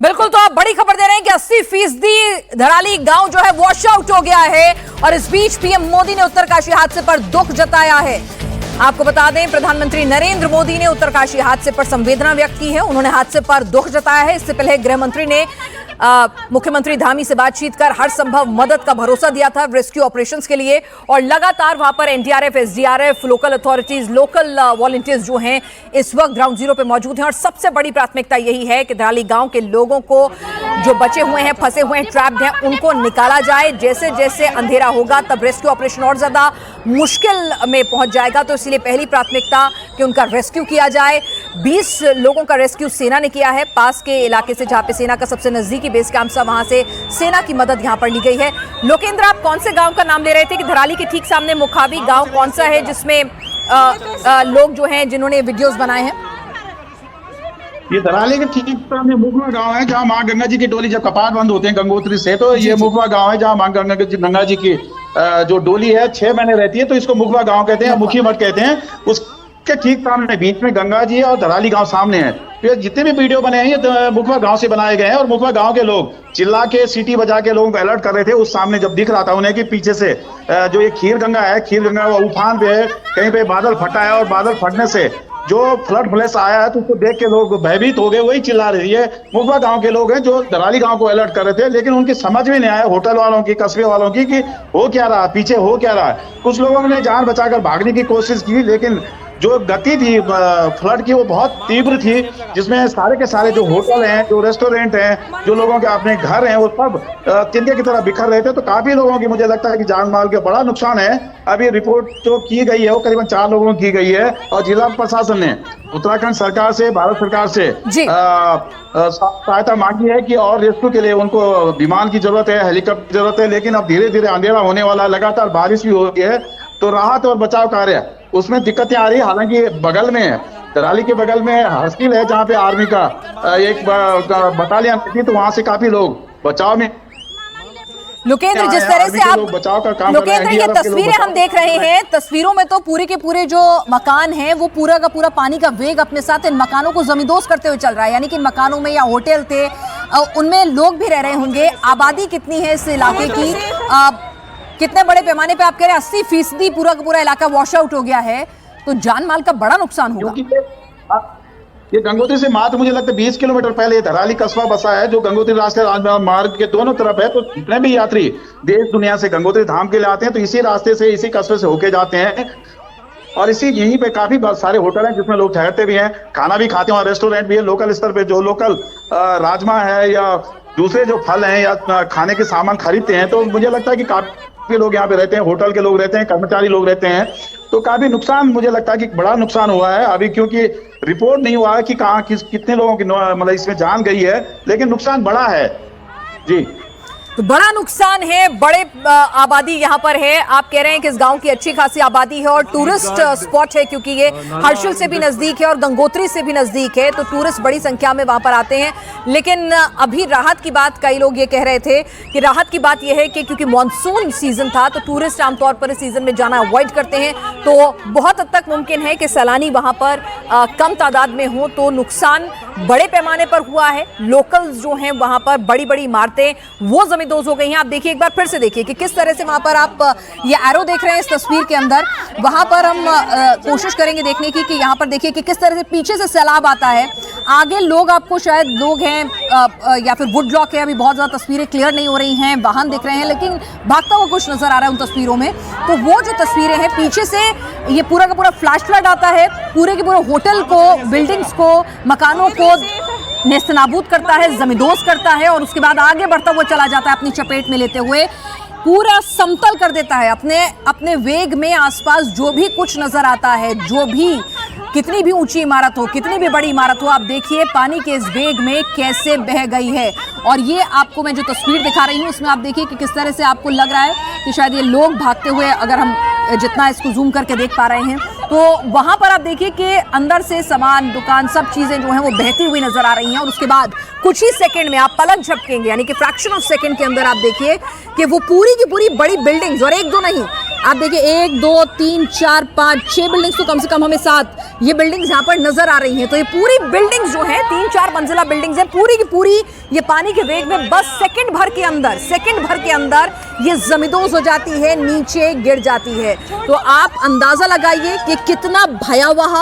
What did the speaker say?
बिल्कुल, तो आप बड़ी खबर दे रहे हैं कि 80% धराली गांव जो है वॉश आउट हो गया है और इस बीच पीएम मोदी ने उत्तरकाशी हादसे पर दुख जताया है। आपको बता दें, प्रधानमंत्री नरेंद्र मोदी ने उत्तरकाशी हादसे पर संवेदना व्यक्त की है। उन्होंने हादसे पर दुख जताया है। इससे पहले गृह मंत्री ने मुख्यमंत्री धामी से बातचीत कर हर संभव मदद का भरोसा दिया था रेस्क्यू ऑपरेशंस के लिए, और लगातार वहां पर NDRF, SDRF, local authorities, local volunteers जो हैं इस वक्त ग्राउंड जीरो पे मौजूद हैं। और सबसे बड़ी प्राथमिकता यही है कि धराली गांव के लोगों को, जो बचे हुए हैं, फंसे हुए हैं, ट्रैप्ड हैं, उनको निकाला जाए। जैसे जैसे अंधेरा होगा तब रेस्क्यू ऑपरेशन और ज्यादा मुश्किल में पहुंच जाएगा, तो इसलिए पहली प्राथमिकता कि उनका रेस्क्यू किया जाए। 20 लोगों का रेस्क्यू सेना ने किया है पास के इलाके से, जहां पे सेना का सबसे नजदीकी बेस कैंप था, वहां से सेना की मदद यहां पर ली गई है। लोकेंद्र, आप कौन से गांव का नाम ले रहे थे कि धराली के ठीक सामने मुखाबी गांव कौन सा है जिसमें लोग जो हैं जिन्होंने वीडियोस बनाए हैं? ये धराली के ठीक सामने मुखवा गांव है, जहां मां गंगा जी की डोली जब कपाट बंद होते हैं गंगोत्री से, तो ये मुखवा गांव है जहां मां गंगा जी की जो डोली है 6 महीने रहती है, तो इसको मुखवा गांव कहते हैं, मुखी मठ कहते हैं। उसके ठीक सामने बीच में गंगा जी है और धराली गांव सामने है। तो जितने भी वीडियो बने हैं ये मुखवा गांव से बनाए गए हैं, और मुखवा गांव के लोग चिल्ला के, सीटी बजा के लोगों को अलर्ट कर रहे थे। उस सामने जब दिख रहा था उन्हें कि पीछे से जो ये खीर गंगा है, खीर गंगा वो उफान पे है, कहीं पे बादल फटा है, और बादल फटने से जो फ्लड फ्लैश आया है तो उसको देख के लोग भयभीत हो गए, वही चिल्ला रही है। मुखवा गांव के लोग हैं जो धराली गांव को अलर्ट कर रहे थे, लेकिन उनकी समझ में नहीं आया, होटल वालों की, कस्बे वालों की, कि हो क्या रहा, पीछे हो क्या रहा। कुछ लोगों ने जान बचाकर भागने की कोशिश की, लेकिन जो गति थी फ्लड की वो बहुत तीव्र थी, जिसमें सारे के सारे जो होटल हैं, जो रेस्टोरेंट हैं, जो लोगों के अपने घर हैं, वो सब तिनके की तरह बिखर रहे थे। तो काफी लोगों की, मुझे लगता है कि जान माल के बड़ा नुकसान है। अभी रिपोर्ट जो की गई है वो करीबन 4 लोगों की गई है, और जिला प्रशासन ने उत्तराखंड सरकार से, भारत सरकार से सहायता मांगी है कि और रेस्क्यू के लिए उनको विमान की जरूरत है, हेलीकॉप्टर की जरूरत है। लेकिन अब धीरे धीरे अंधेरा होने वाला, लगातार बारिश भी हो रही है, तो राहत और बचाव कार्य उसमें दिक्कतें आ रही है। हालांकि बगल में, धराली के बगल में हर्सिल है, जहाँ पे आर्मी का एक बटालियन थी, तो वहां से काफी लोग बचाव में। लोकेंद्र, जिस तरह से आप बचाव का काम लोकेंद्र ये तस्वीरें हम देख रहे हैं, तस्वीरों में तो पूरे के पूरे जो मकान हैं वो पूरा का पूरा पानी का वेग अपने साथ इन मकानों को जमींदोज करते हुए चल रहा है। यानी कि इन मकानों में या होटल थे, उनमें लोग भी रह रहे होंगे। आबादी कितनी है इस इलाके की? कितने बड़े पैमाने पे आप कह रहे हैं 80% पूरा का पूरा इलाका वॉश आउट हो गया है, तो जान माल का बड़ा नुकसान होगा। ये गंगोत्री से मात्र मुझे लगता है 20 किलोमीटर पहले धराली कस्बा बसा है, जो गंगोत्री राष्ट्रीय मार्ग के दोनों तरफ है। तो जितने भी यात्री देश दुनिया से गंगोत्री धाम के लिए आते हैं, तो इसी रास्ते से, इसी कस्बे से होके जाते हैं। और इसी यहीं पे काफी सारे होटल हैं जिसमें लोग ठहरते भी हैं, खाना भी खाते हैं, और रेस्टोरेंट भी है। लोकल स्तर पे जो लोकल राजमा है या दूसरे जो फल हैं या खाने के सामान खरीदते हैं, तो मुझे लगता है कि काफी लोग यहाँ पे रहते हैं, होटल के लोग रहते हैं, कर्मचारी लोग रहते हैं। तो काफी नुकसान, मुझे लगता है कि बड़ा नुकसान हुआ है अभी, क्योंकि रिपोर्ट नहीं हुआ है कि कहाँ कितने लोगों की मतलब इसमें जान गई है, लेकिन नुकसान बड़ा है जी। तो बड़ा नुकसान है, बड़े आबादी यहाँ पर है। आप कह रहे हैं कि इस गांव की अच्छी खासी आबादी है और टूरिस्ट स्पॉट है, क्योंकि ये हर्षिल से भी नजदीक है और गंगोत्री से भी नजदीक है, तो टूरिस्ट बड़ी संख्या में वहां पर आते हैं। लेकिन अभी राहत की बात, कई लोग ये कह रहे थे कि राहत की बात यह है कि क्योंकि मानसून सीजन था, तो टूरिस्ट आमतौर पर इस सीजन में जाना अवॉइड करते हैं, तो बहुत हद तक मुमकिन है कि सैलानी वहां पर कम तादाद में हो, तो नुकसान बड़े पैमाने पर हुआ है। लोकल्स जो हैं वहां पर, बड़ी बड़ी इमारतें वो जमींदोज हो गई हैं। आप देखिए, एक बार फिर से देखिए कि किस तरह से वहां पर आप ये एरो देख रहे हैं इस तस्वीर के अंदर, वहां पर हम कोशिश करेंगे देखने की कि यहाँ पर देखिए कि किस तरह से पीछे से सैलाब आता है। आगे लोग, आपको शायद लोग हैं या फिर वुड ब्लॉक है, अभी बहुत ज्यादा तस्वीरें क्लियर नहीं हो रही हैं, वाहन दिख रहे हैं, लेकिन भागता हुआ कुछ नजर आ रहा है उन तस्वीरों में। तो वो जो तस्वीरें हैं, पीछे से ये पूरा का पूरा फ्लैश फ्लड आता है, पूरे के पूरे होटल को, बिल्डिंग्स को, मकानों को नेस्तनाबूद करता है, जमींदोज करता है, और उसके बाद आगे बढ़ता हुआ चला जाता है अपनी चपेट में लेते हुए, पूरा समतल कर देता है अपने वेग में। आसपास जो भी कुछ नजर आता है, जो भी, कितनी भी ऊंची इमारत हो, कितनी भी बड़ी इमारत हो, आप देखिए पानी के इस वेग में कैसे बह गई है। और ये आपको मैं जो तस्वीर दिखा रही हूँ, उसमें आप देखिए कि किस तरह से आपको लग रहा है कि शायद ये लोग भागते हुए, अगर हम जितना इसको जूम करके देख पा रहे हैं, तो वहां पर आप देखिए कि अंदर से सामान, दुकान, सब चीजें जो हैं वो बहती हुई नजर आ रही हैं। और उसके बाद कुछ ही सेकंड में आप पलक झपकेंगे, यानी कि फ्रैक्शन ऑफ सेकंड के अंदर आप देखिए कि वो पूरी की पूरी बड़ी बिल्डिंग्स, और एक दो नहीं, आप देखिए 1 2 3 4 5 6 बिल्डिंग्स तो कम से कम हमें 7 ये बिल्डिंग्स यहाँ पर नजर आ रही हैं। तो ये पूरी बिल्डिंग्स जो हैं 3-4 मंजिला बिल्डिंग्स हैं, पूरी की पूरी ये पानी के वेग में बस सेकंड भर के अंदर ये जमींदोज हो जाती है, नीचे गिर जाती है। तो आप अंदाजा लगाइए कि कितना भयावह